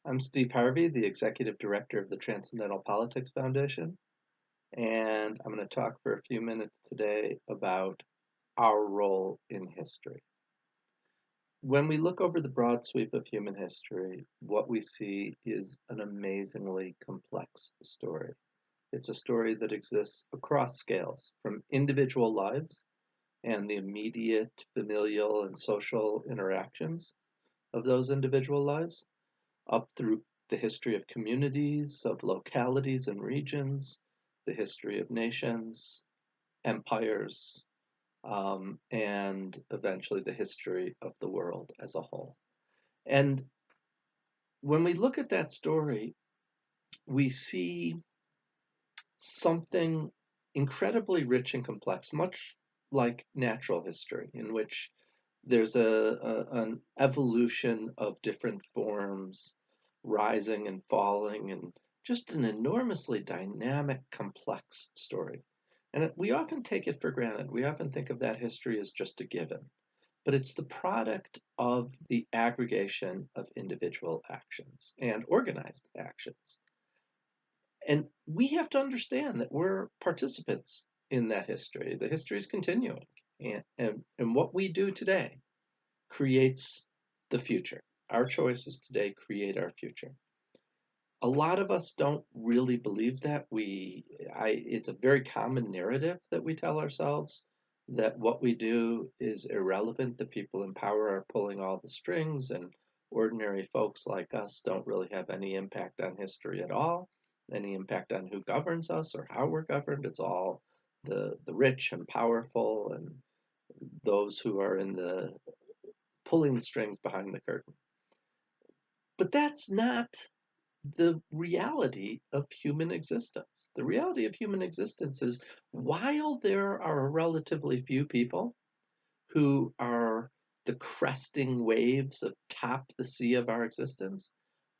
I'm Steve Harvey, the Executive Director of the Transcendental Politics Foundation, and I'm going to talk for a few minutes today about our role in history. When we look over the broad sweep of human history, what we see is an amazingly complex story. It's a story that exists across scales, from individual lives and the immediate familial and social interactions of those individual lives, up through the history of communities, of localities and regions, the history of nations, empires, and eventually the history of the world as a whole. And when we look at that story, we see something incredibly rich and complex, much like natural history, in which there's an evolution of different forms, rising and falling, and just an enormously dynamic, complex story. And we often take it for granted. We often think of that history as just a given, but it's the product of the aggregation of individual actions and organized actions. And we have to understand that we're participants in that history. The history is continuing. And what we do today creates the future. Our choices today create our future. A lot of us don't really believe that. It's a very common narrative that we tell ourselves that what we do is irrelevant. The people in power are pulling all the strings, and ordinary folks like us don't really have any impact on history at all, any impact on who governs us or how we're governed. It's all the rich and powerful and those who are in the pulling the strings behind the curtain. But that's not the reality of human existence. The reality of human existence is while there are relatively few people who are the cresting waves atop the sea of our existence,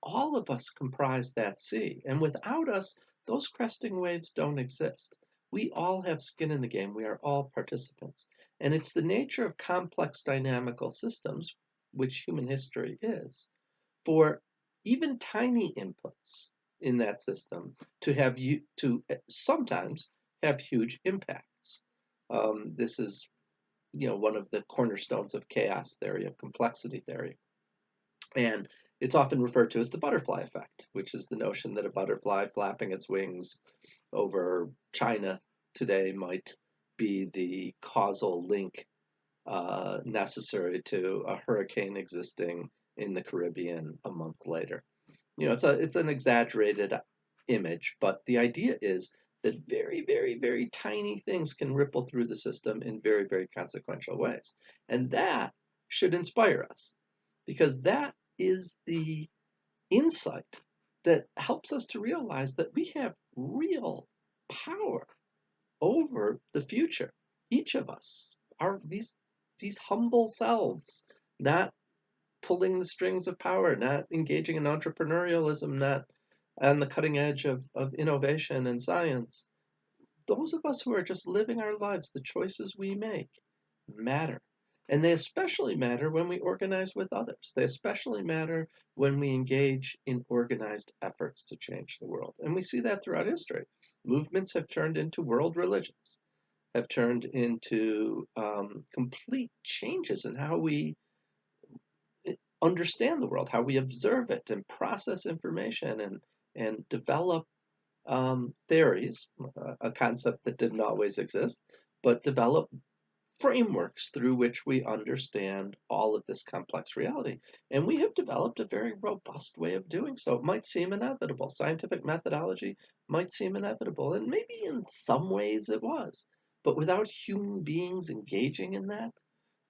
all of us comprise that sea. And without us, those cresting waves don't exist. We all have skin in the game. We are all participants. And it's the nature of complex dynamical systems, which human history is, for even tiny inputs in that system to sometimes have huge impacts. This is one of the cornerstones of chaos theory, of complexity theory. And it's often referred to as the butterfly effect, which is the notion that a butterfly flapping its wings over China today might be the causal link necessary to a hurricane existing in the Caribbean a month later. It's an exaggerated image, but the idea is that very, very, very tiny things can ripple through the system in very, very consequential ways. And that should inspire us because that is the insight that helps us to realize that we have real power over the future. Each of us are these humble selves, not pulling the strings of power, not engaging in entrepreneurialism, not on the cutting edge of innovation and science. Those of us who are just living our lives, the choices we make matter. And they especially matter when we organize with others. They especially matter when we engage in organized efforts to change the world. And we see that throughout history. Movements have turned into world religions, have turned into complete changes in how we understand the world, how we observe it and process information and develop theories, a concept that didn't always exist, but develop frameworks through which we understand all of this complex reality. And we have developed a very robust way of doing so. It might seem inevitable. Scientific methodology might seem inevitable, and maybe in some ways it was. But without human beings engaging in that,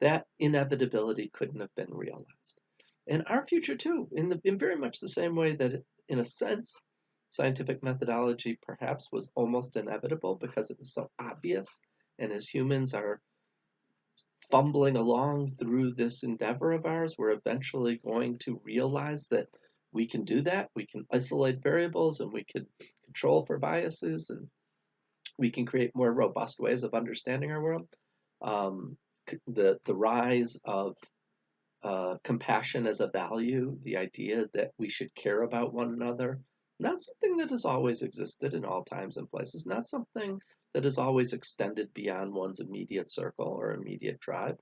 that inevitability couldn't have been realized. And our future too, in very much the same way that, in a sense, scientific methodology perhaps was almost inevitable because it was so obvious. And as humans are fumbling along through this endeavor of ours, we're eventually going to realize that we can do that. We can isolate variables and we can control for biases and we can create more robust ways of understanding our world. The rise of compassion as a value, the idea that we should care about one another, not something that has always existed in all times and places, not something that is always extended beyond one's immediate circle or immediate tribe,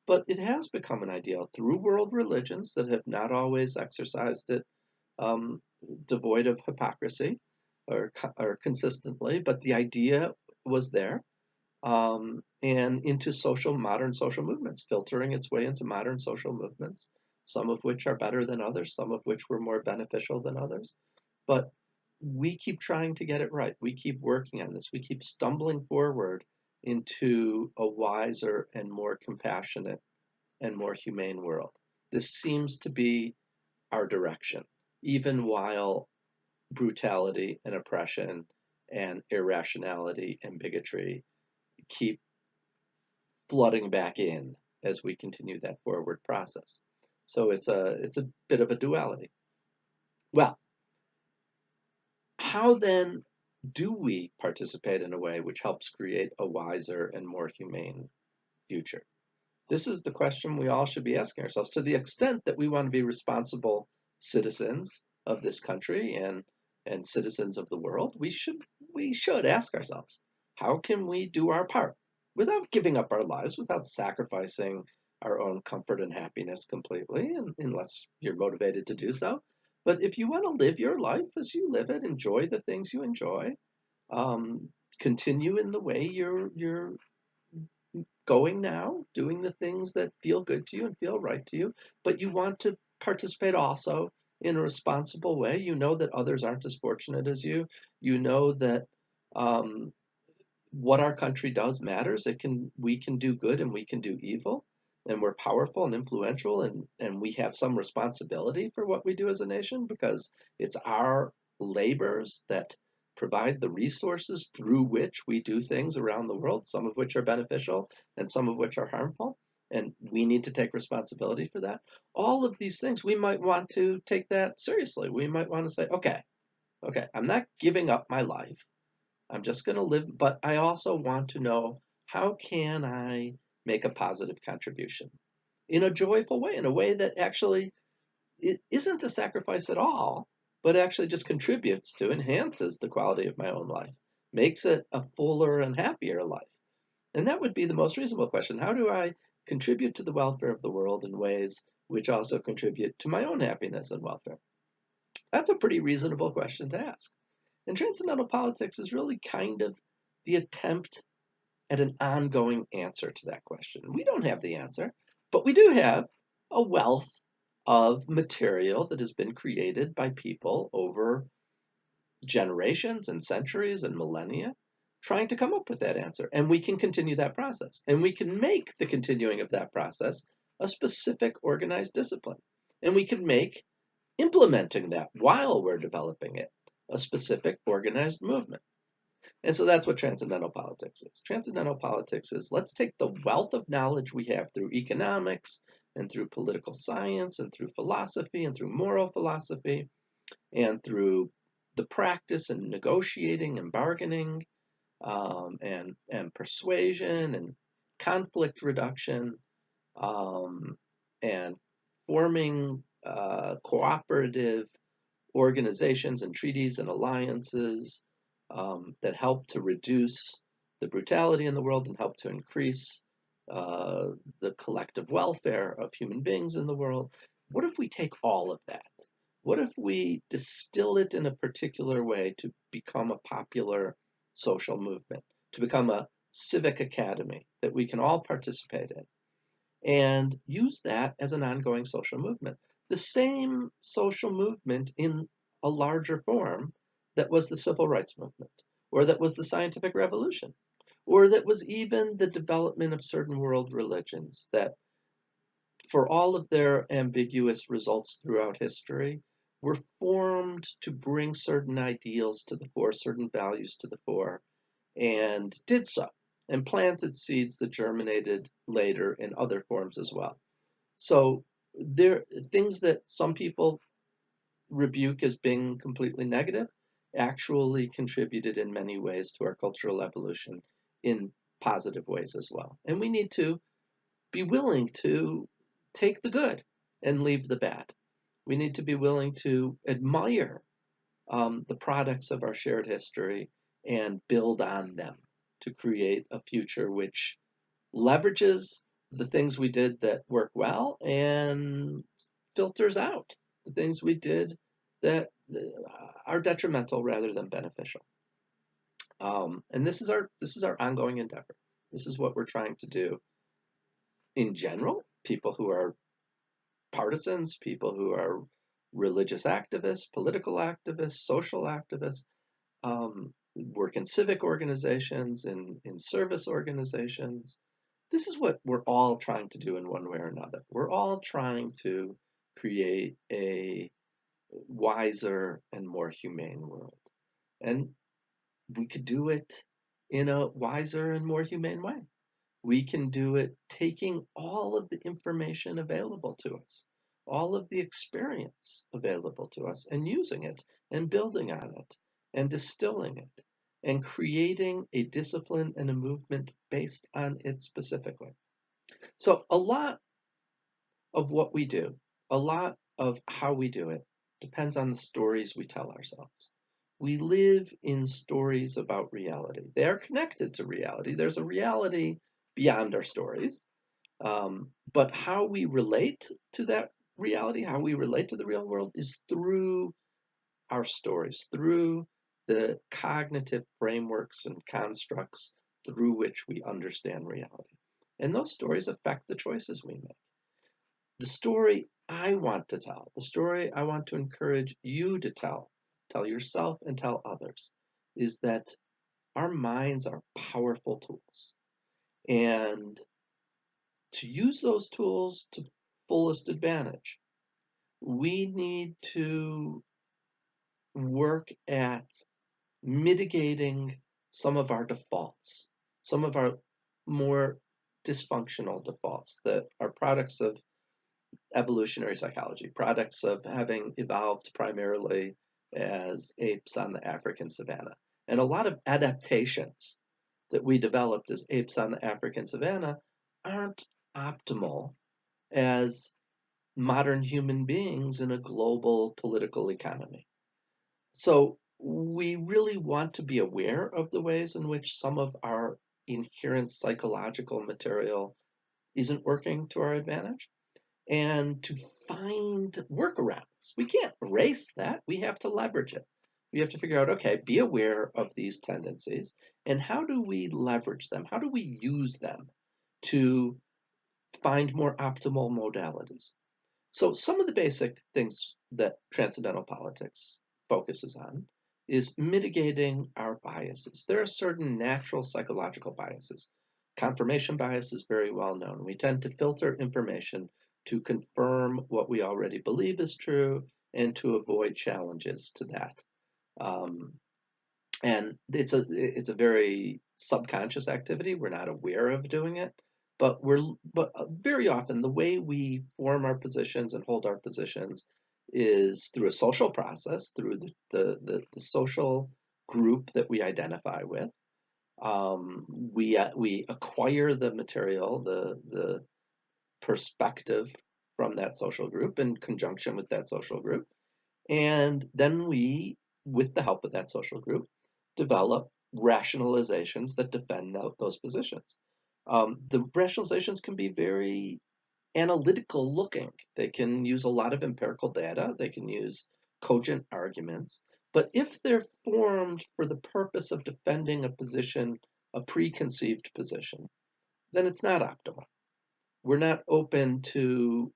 but it has become an ideal through world religions that have not always exercised it um, devoid of hypocrisy or consistently, but the idea was there, and into modern social movements, filtering its way into modern social movements, some of which are better than others, some of which were more beneficial than others. But we keep trying to get it right. We keep working on this. We keep stumbling forward into a wiser and more compassionate and more humane world. This seems to be our direction, even while brutality and oppression and irrationality and bigotry keep flooding back in as we continue that forward process. So it's a bit of a duality. Well, how then do we participate in a way which helps create a wiser and more humane future? This is the question we all should be asking ourselves. To the extent that we want to be responsible citizens of this country and citizens of the world, we should ask ourselves, how can we do our part without giving up our lives, without sacrificing our own comfort and happiness completely, unless you're motivated to do so. But if you want to live your life as you live it, enjoy the things you enjoy, um, continue in the way you're going now, doing the things that feel good to you and feel right to you, but you want to participate also in a responsible way. You know that others aren't as fortunate as you. You know that um, what our country does matters. We can do good and we can do evil, and we're powerful and influential, and we have some responsibility for what we do as a nation because it's our labors that provide the resources through which we do things around the world, some of which are beneficial and some of which are harmful. And we need to take responsibility for that. All of these things, we might want to take that seriously. We might want to say, okay, I'm not giving up my life. I'm just going to live, but I also want to know, how can I make a positive contribution in a joyful way, in a way that actually it isn't a sacrifice at all, but actually just contributes to, enhances the quality of my own life, makes it a fuller and happier life. And that would be the most reasonable question. How do I contribute to the welfare of the world in ways which also contribute to my own happiness and welfare? That's a pretty reasonable question to ask. And transcendental politics is really kind of the attempt at an ongoing answer to that question. We don't have the answer, but we do have a wealth of material that has been created by people over generations and centuries and millennia trying to come up with that answer. And we can continue that process. And we can make the continuing of that process a specific organized discipline. And we can make implementing that while we're developing it a specific organized movement. And so that's what transcendental politics is. Transcendental politics is, let's take the wealth of knowledge we have through economics and through political science and through philosophy and through moral philosophy and through the practice and negotiating and bargaining, and persuasion and conflict reduction, and forming cooperative organizations and treaties and alliances that help to reduce the brutality in the world and help to increase the collective welfare of human beings in the world. What if we take all of that? What if we distill it in a particular way to become a popular social movement, to become a civic academy that we can all participate in, and use that as an ongoing social movement? The same social movement in a larger form that was the civil rights movement, or that was the scientific revolution, or that was even the development of certain world religions that, for all of their ambiguous results throughout history, were formed to bring certain ideals to the fore, certain values to the fore, and did so, and planted seeds that germinated later in other forms as well. So there, things that some people rebuke as being completely negative actually contributed in many ways to our cultural evolution in positive ways as well. And we need to be willing take the good and leave the bad. We need to be willing to admire the products of our shared history and build on them to create a future which leverages the things we did that work well and filters out the things we did that are detrimental rather than beneficial. And this is our ongoing endeavor. This is what we're trying to do in general. People who are partisans, people who are religious activists, political activists, social activists, work in civic organizations, in service organizations. This is what we're all trying to do in one way or another. We're all trying to create a wiser and more humane world. And we could do it in a wiser and more humane way. We can do it taking all of the information available to us, all of the experience available to us, and using it and building on it and distilling it and creating a discipline and a movement based on it specifically. So, a lot of what we do, a lot of how we do it, depends on the stories we tell ourselves. We live in stories about reality. They are connected to reality. There's a reality beyond our stories. But how we relate to that reality, how we relate to the real world, is through our stories, through the cognitive frameworks and constructs through which we understand reality. And those stories affect the choices we make. The story I want to tell, the story I want to encourage you to tell yourself and tell others, is that our minds are powerful tools. And to use those tools to fullest advantage, we need to work at mitigating some of our defaults, some of our more dysfunctional defaults that are products of evolutionary psychology, products of having evolved primarily as apes on the African savanna. And a lot of adaptations that we developed as apes on the African savanna aren't optimal as modern human beings in a global political economy. So we really want to be aware of the ways in which some of our inherent psychological material isn't working to our advantage and to find workarounds. We can't erase that. We have to leverage it. We have to figure out, okay, be aware of these tendencies and how do we leverage them? How do we use them to find more optimal modalities? So some of the basic things that transcendental politics focuses on is mitigating our biases. There are certain natural psychological biases. Confirmation bias is very well known. We tend to filter information to confirm what we already believe is true and to avoid challenges to that. Um, and it's a very subconscious activity. We're not aware of doing it, but very often the way we form our positions and hold our positions is through a social process, through the social group that we identify with. We acquire the material, the perspective from that social group in conjunction with that social group. And then we, with the help of that social group, develop rationalizations that defend those positions. The rationalizations can be very analytical looking. They can use a lot of empirical data, they can use cogent arguments. But if they're formed for the purpose of defending a position, a preconceived position, then it's not optimal. We're not open to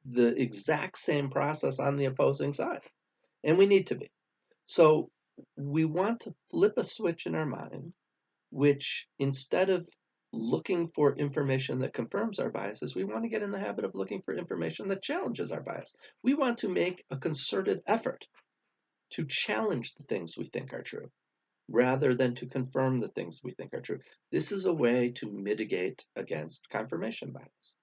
the exact same process on the opposing side, and we need to be. So we want to flip a switch in our mind, which instead of looking for information that confirms our biases, we want to get in the habit of looking for information that challenges our bias. We want to make a concerted effort to challenge the things we think are true rather than to confirm the things we think are true. This is a way to mitigate against confirmation bias.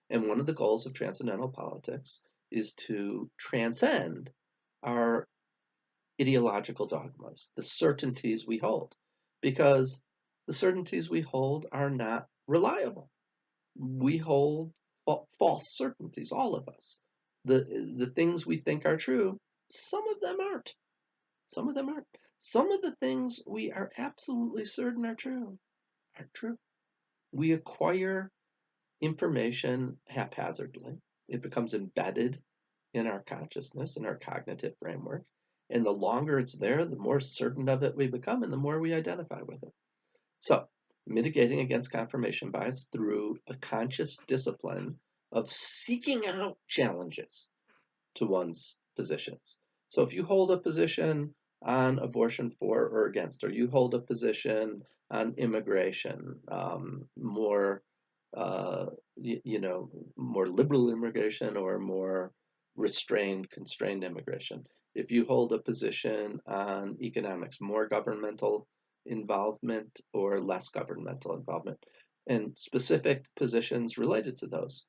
And one of the goals of transcendental politics is to transcend our ideological dogmas, the certainties we hold, because the certainties we hold are not reliable. We hold false certainties, all of us. The things we think are true, some of them aren't. Some of them aren't. Some of the things we are absolutely certain are true are true. We acquire information haphazardly. It becomes embedded in our consciousness, in our cognitive framework. And the longer it's there, the more certain of it we become and the more we identify with it. So, mitigating against confirmation bias through a conscious discipline of seeking out challenges to one's positions. So, if you hold a position on abortion for or against, or you hold a position on immigration, more, uh, more liberal immigration or more restrained, constrained immigration. If you hold a position on economics, more governmental involvement or less governmental involvement, and specific positions related to those.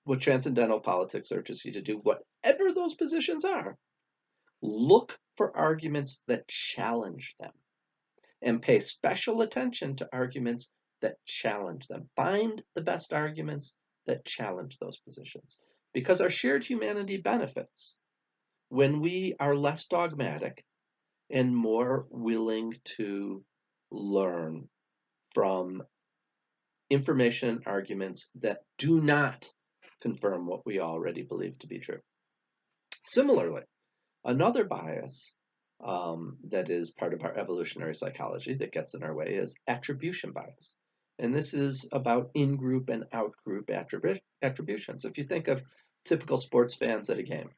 What Transcendental Politics urges you to do, whatever those positions are, look for arguments that challenge them and pay special attention to arguments that challenge them. Find the best arguments that challenge those positions, because our shared humanity benefits when we are less dogmatic and more willing to learn from information and arguments that do not confirm what we already believe to be true. Similarly, another bias that is part of our evolutionary psychology that gets in our way is attribution bias. And this is about in-group and out-group attributions. If you think of typical sports fans at a game,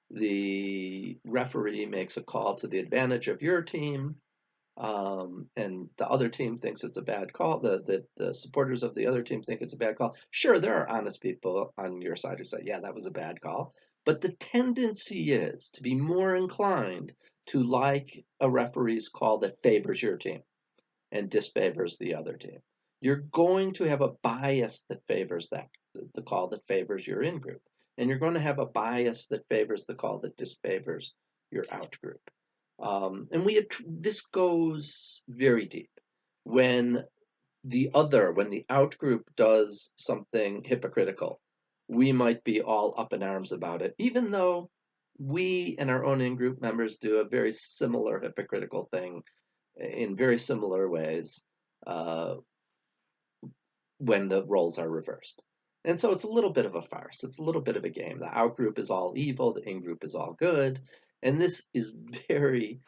the referee makes a call to the advantage of your team, and the other team thinks it's a bad call. The supporters of the other team think it's a bad call. Sure, there are honest people on your side who say, yeah, that was a bad call. But the tendency is to be more inclined to like a referee's call that favors your team and disfavors the other team. You're going to have a bias that favors the call that favors your in-group. And you're going to have a bias that favors the call that disfavors your out-group. And this goes very deep. When the out-group does something hypocritical, we might be all up in arms about it, even though we and our own in-group members do a very similar hypocritical thing in very similar ways when the roles are reversed. And so it's a little bit of a farce. It's a little bit of a game. The out-group is all evil, the in-group is all good. And this is very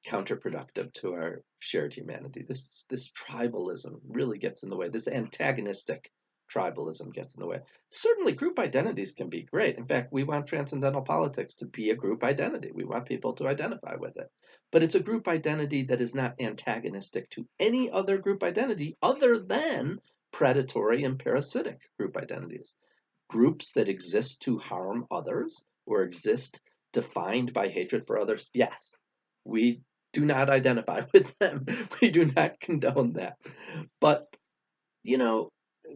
counterproductive to our shared humanity. This tribalism really gets in the way. This antagonistic tribalism gets in the way. Certainly, group identities can be great. In fact, we want transcendental politics to be a group identity. We want people to identify with it. But it's a group identity that is not antagonistic to any other group identity other than predatory and parasitic group identities. Groups that exist to harm others or exist defined by hatred for others, yes, we do not identify with them. We do not condone that. But,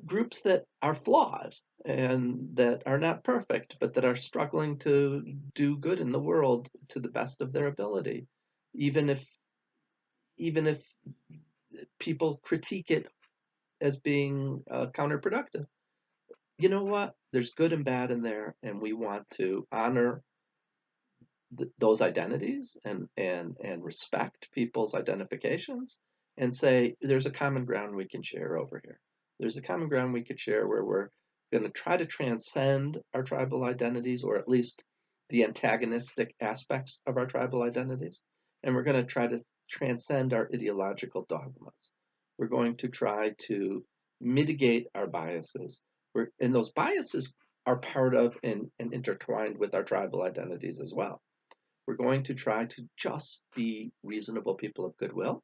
groups that are flawed and that are not perfect, but that are struggling to do good in the world to the best of their ability, even if people critique it as being counterproductive. You know what? There's good and bad in there, and we want to honor those identities and respect people's identifications and say there's a common ground we can share over here. There's a common ground we could share where we're going to try to transcend our tribal identities, or at least the antagonistic aspects of our tribal identities. And we're going to try to transcend our ideological dogmas. We're going to try to mitigate our biases. And those biases are part of and intertwined with our tribal identities as well. We're going to try to just be reasonable people of goodwill,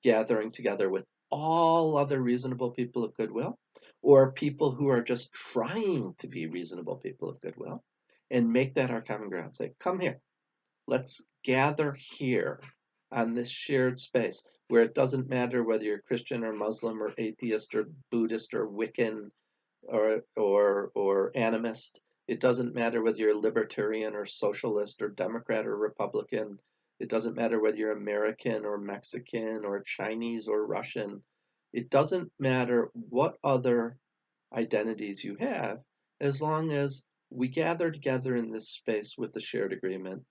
gathering together with all other reasonable people of goodwill, or people who are just trying to be reasonable people of goodwill, and make that our common ground. Say, come here. Let's gather here on this shared space where it doesn't matter whether you're Christian or Muslim or atheist or Buddhist or Wiccan or animist. It doesn't matter whether you're libertarian or socialist or Democrat or Republican. It doesn't matter whether you're American or Mexican or Chinese or Russian. It doesn't matter what other identities you have, as long as we gather together in this space with the shared agreement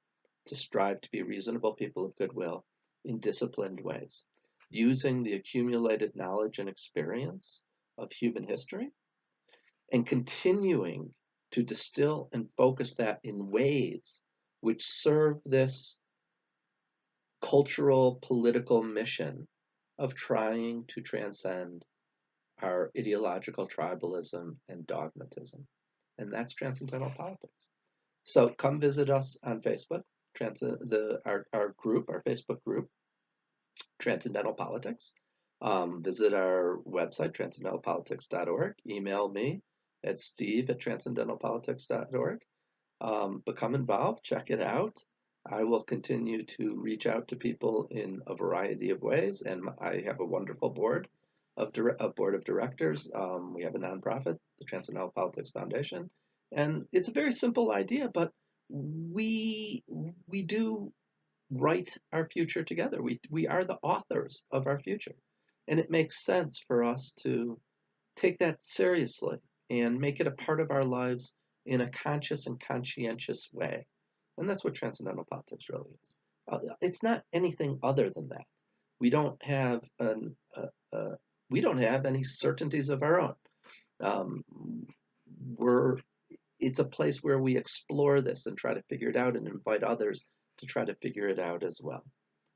to strive to be reasonable people of goodwill in disciplined ways, using the accumulated knowledge and experience of human history and continuing to distill and focus that in ways which serve this cultural political mission of trying to transcend our ideological tribalism and dogmatism. And that's transcendental politics. So come visit us on Facebook, our group, our Facebook group, Transcendental Politics. Visit our website, transcendentalpolitics.org. Email me at steve@transcendentalpolitics.org. Become involved, check it out. I will continue to reach out to people in a variety of ways, and I have a wonderful board of directors. We have a nonprofit, the Transcendental Politics Foundation, and it's a very simple idea, but we do write our future together. We are the authors of our future, and it makes sense for us to take that seriously and make it a part of our lives in a conscious and conscientious way. And that's what transcendental politics really is. It's not anything other than that. We don't have we don't have any certainties of our own. Um, we're it's a place where we explore this and try to figure it out and invite others to try to figure it out as well.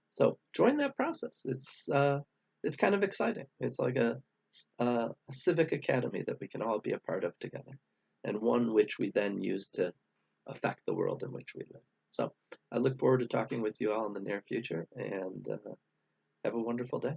So join that process. It's kind of exciting. It's like a civic academy that we can all be a part of together, and one which we then use to affect the world in which we live. So I look forward to talking with you all in the near future, and have a wonderful day.